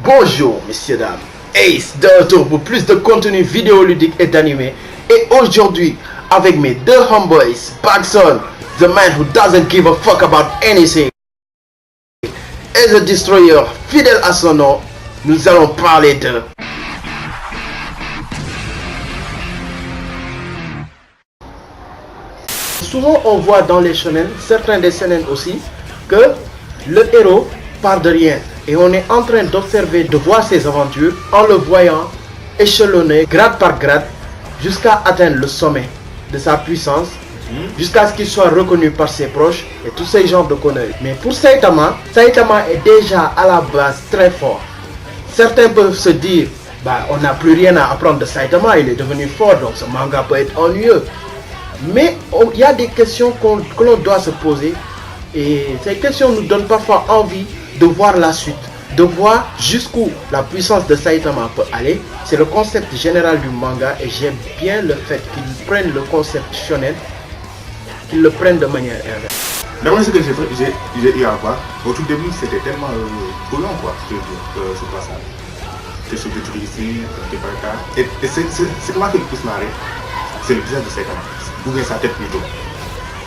Bonjour messieurs dames, Ace de retour pour plus de contenu vidéoludique et d'animé. Et aujourd'hui avec mes deux homeboys, Paxson, the man who doesn't give a fuck about anything, et The Destroyer, fidèle à son nom, nous allons parler de... Souvent on voit dans les shonen, certains des shonen aussi, que le héros part de rien. Et on est en train d'observer, de voir ses aventures en le voyant échelonné grade par grade jusqu'à atteindre le sommet de sa puissance, jusqu'à ce qu'il soit reconnu par ses proches et tous ces genres de conneries. Mais pour Saitama, Saitama est déjà à la base très fort. Certains peuvent se dire, on n'a plus rien à apprendre de Saitama, il est devenu fort, donc ce manga peut être ennuyeux. Mais il y a des questions que l'on doit se poser et ces questions nous donnent parfois envie de voir la suite, de voir jusqu'où la puissance de Saitama peut aller. C'est le concept général du manga et j'aime bien le fait qu'ils prennent le concept shonen, qu'ils le prennent de manière inverse. D'abord, ce que j'ai eu à voir, au tout début c'était tellement collant quoi, ce passage. C'est ce que tu dis ici, et ce qui m'a fait le plus marrer, c'est le visage de Saitama, ou bien sa tête plutôt.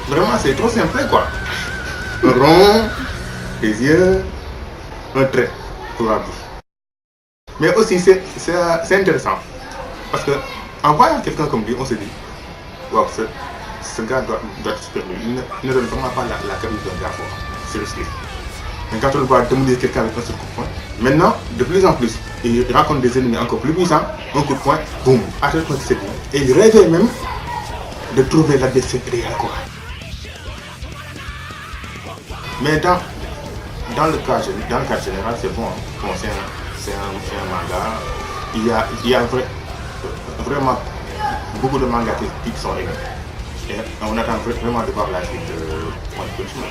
Vraiment c'est trop simple quoi. Un rond, des yeux, un trait pour la bouche. Mais aussi c'est intéressant parce que en voyant quelqu'un comme lui, on se dit wow, ce gars doit être super nul. Il ne donne vraiment pas la qualité d'un gars fort. C'est risqué. Mais quand on le voit dominer quelqu'un avec un seul coup de poing, maintenant de plus en plus, il rencontre des ennemis encore plus puissants, un coup de poing, boum, à tel point que c'est bien. Et il rêvait même de trouver l'adversaire idéal quoi. Mais dans le cas général, c'est bon. Bon, c'est un manga. Il y a vraiment beaucoup de mangas qui sont réglés. Et on attend vraiment de voir la suite de One Punch Man.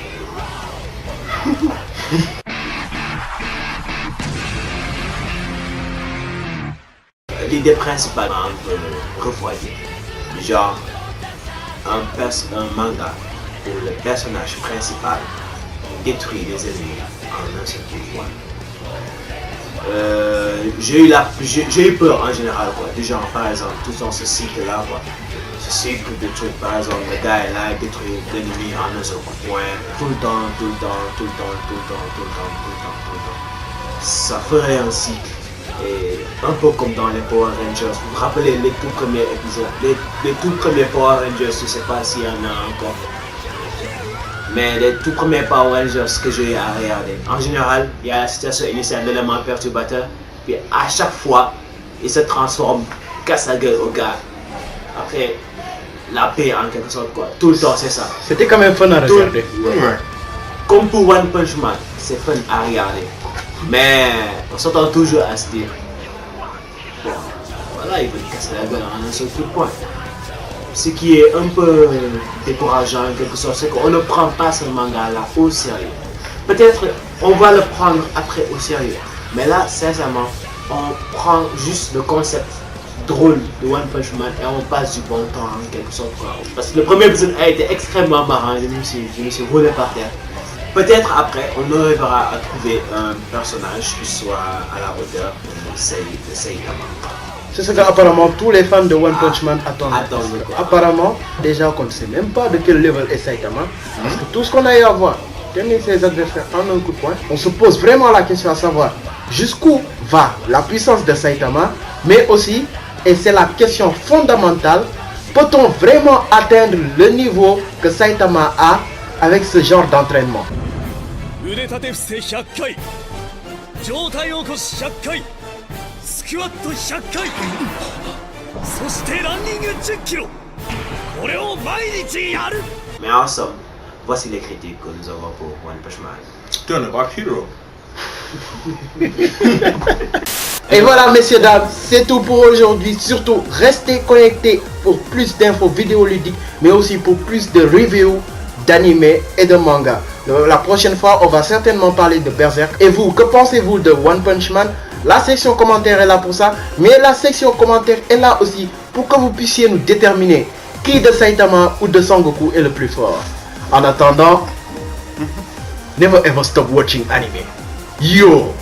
L'idée principale est un peu refroidie. Genre, un manga où le personnage principal détruit les ennemis en un seul coup de poing. J'ai eu peur en général quoi. Du genre par exemple tout dans ce cycle là quoi. Ce cycle de trucs par exemple le gars est là il détruit l'ennemi en un seul coup de poing. Tout le temps. Ça ferait un cycle. Et un peu comme dans les Power Rangers. Vous vous rappelez les tout premiers épisodes, les tout premiers Power Rangers, je ne sais pas s'il y en a encore. Mais les tout premiers Power Rangers que j'ai à regarder, en général, il y a la situation initiale d'éléments perturbateurs, puis à chaque fois, il se transforme, casse la gueule au gars. Après, la paix en quelque sorte quoi. Tout le temps, c'est ça. C'était quand même fun à regarder. Ouais. Comme pour One Punch Man, c'est fun à regarder. Mais on s'entend toujours à se dire, bon, voilà, il veut casser la gueule en un seul coup de poing. Ce qui est un peu décourageant en quelque sorte, c'est qu'on ne prend pas ce manga-là au sérieux. Peut-être on va le prendre après au sérieux, mais là, sincèrement, on prend juste le concept drôle de One Punch Man et on passe du bon temps en quelque sorte. Parce que le premier épisode a été extrêmement marrant, je me suis roulé par terre. Peut-être après, on arrivera à trouver un personnage qui soit à la hauteur de Saitama. C'est ce qu'apparemment tous les fans de One Punch Man attendent. Apparemment, déjà qu'on ne sait même pas de quel level est Saitama. Parce que tout ce qu'on a eu à voir, tenir ses adversaires en un coup de poing, on se pose vraiment la question à savoir jusqu'où va la puissance de Saitama, mais aussi, et c'est la question fondamentale, peut-on vraiment atteindre le niveau que Saitama a avec ce genre d'entraînement? Mais en somme, voici les critiques que nous avons pour One Punch Man. Turn about hero. Et voilà messieurs dames, c'est tout pour aujourd'hui. Surtout restez connectés pour plus d'infos vidéoludiques, mais aussi pour plus de reviews d'animés et de mangas. La prochaine fois on va certainement parler de Berserk. Et vous, que pensez-vous de One Punch Man? La section commentaire est là pour ça, mais la section commentaire est là aussi pour que vous puissiez nous déterminer qui de Saitama ou de Son Goku est le plus fort. En attendant, never ever stop watching anime. Yo!